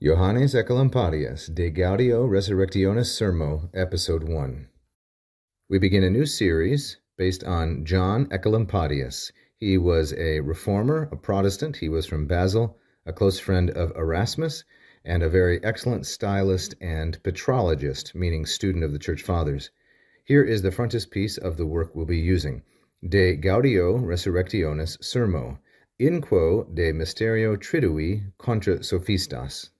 Johannes Oecolampadius De Gaudio Resurrectionis Sermo, Episode 1. We begin a new series based on John Oecolampadius. He was a reformer, a Protestant. He was from Basel, a close friend of Erasmus, and a very excellent stylist and patrologist, meaning student of the Church Fathers. Here is the frontispiece of the work we'll be using. De Gaudio Resurrectionis Sermo, in quo de mysterio tridui contra sophistas.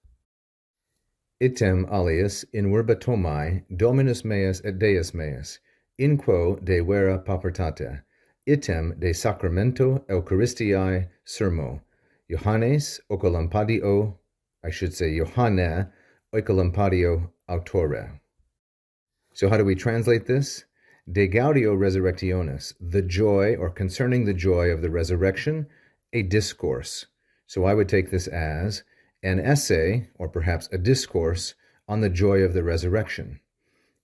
Item alias in verba tomai Dominus meus et Deus meus, in quo de vera paupertate, item de sacramento Eucharistiae sermo, Johannes Oecolampadio, Johanne Oecolampadio autore. So how do we translate this? De Gaudio Resurrectionis, the joy or concerning the joy of the resurrection, a discourse. So I would take this as an essay, or perhaps a discourse, on the joy of the resurrection.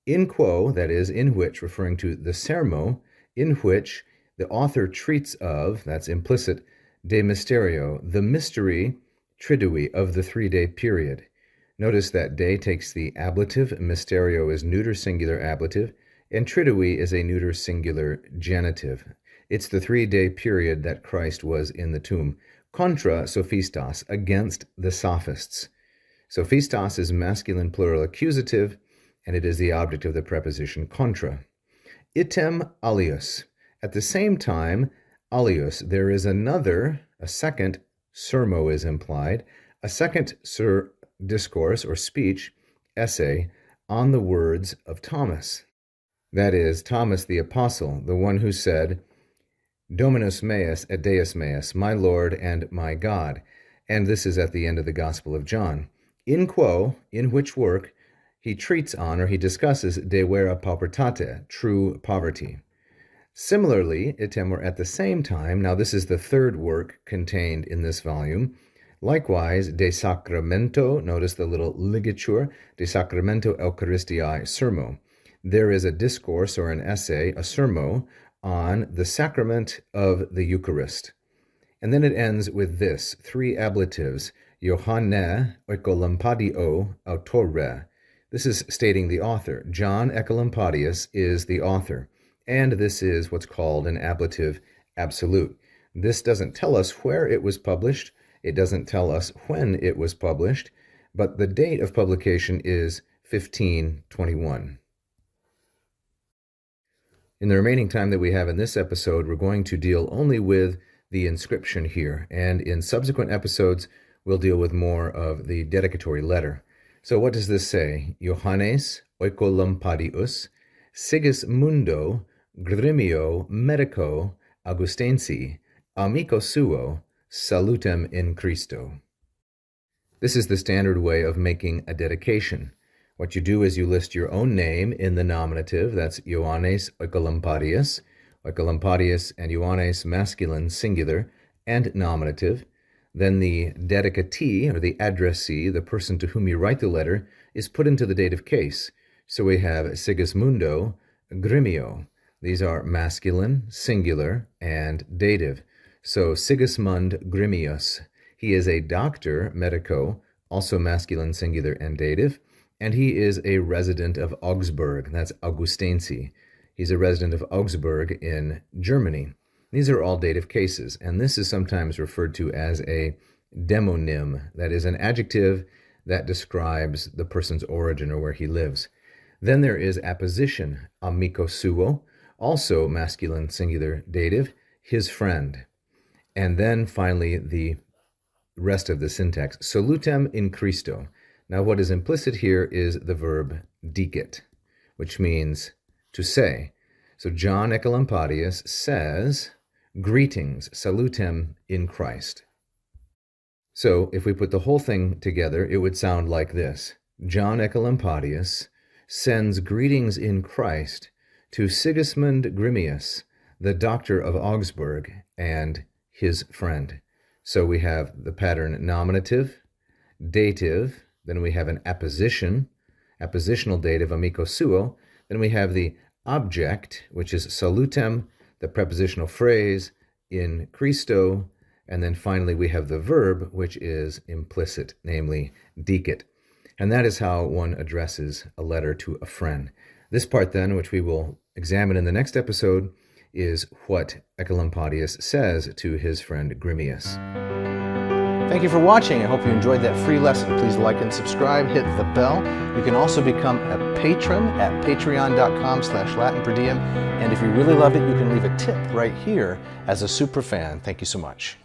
In quo, that is, in which, referring to the sermo, in which the author treats of, that's implicit, de mysterio, the mystery, tridui, of the 3-day period. Notice that de takes the ablative, mysterio is neuter singular ablative, and tridui is a neuter singular genitive. It's the 3-day period that Christ was in the tomb. Contra sophistas, against the sophists. Sophistas is masculine plural accusative, and it is the object of the preposition contra. Item alius. At the same time, alius, there is a second, sermo is implied, a second discourse or speech, essay, on the words of Thomas. That is, Thomas the Apostle, the one who said, Dominus meus et Deus meus, my Lord and my God. And this is at the end of the Gospel of John. In quo, in which work, he treats on or he discusses de vera paupertate, true poverty. Similarly, item or at the same time, now this is the third work contained in this volume, likewise de sacramento, notice the little ligature, de sacramento Eucharistiae sermo. There is a discourse or an essay, a sermo, on the sacrament of the Eucharist. And then it ends with this, 3 ablatives, Johanne Oecolampadio autore. This is stating the author. John Oecolampadius is the author, and this is what's called an ablative absolute. This doesn't tell us where it was published, it doesn't tell us when it was published, but the date of publication is 1521. In the remaining time that we have in this episode, we're going to deal only with the inscription here, and in subsequent episodes, we'll deal with more of the dedicatory letter. So what does this say? Johannes Oecolampadius, Sigismundo Grimio Medico Augustensi, amico suo, salutem in Christo. This is the standard way of making a dedication. What you do is you list your own name in the nominative, that's Johannes Oecolampadius, Oecolampadius and Johannes masculine singular and nominative. Then the dedicatee, or the addressee, the person to whom you write the letter, is put into the dative case. So we have Sigismundo Grimio. These are masculine, singular, and dative. So Sigismund Grimius, he is a doctor, medico, also masculine, singular, and dative. And he is a resident of Augsburg, that's Augustensi. He's a resident of Augsburg in Germany. These are all dative cases, and this is sometimes referred to as a demonym, that is an adjective that describes the person's origin or where he lives. Then there is apposition, amico suo, also masculine, singular, dative, his friend. And then finally the rest of the syntax, salutem in Christo. Now what is implicit here is the verb dicit, which means to say. So John Oecolampadius says, greetings, salutem in Christ. So if we put the whole thing together, it would sound like this. John Oecolampadius sends greetings in Christ to Sigismund Grimius, the doctor of Augsburg, and his friend. So we have the pattern nominative, dative, then we have an apposition, appositional dative, amico suo. Then we have the object, which is salutem, the prepositional phrase, in Christo, And then finally, we have the verb, which is implicit, namely dicit. And that is how one addresses a letter to a friend. This part then, which we will examine in the next episode, is what Oecolampadius says to his friend Grimius. Thank you for watching. I hope you enjoyed that free lesson. Please like and subscribe, hit the bell. You can also become a patron at patreon.com/LatinPerDiem. And if you really loved it, you can leave a tip right here as a super fan. Thank you so much.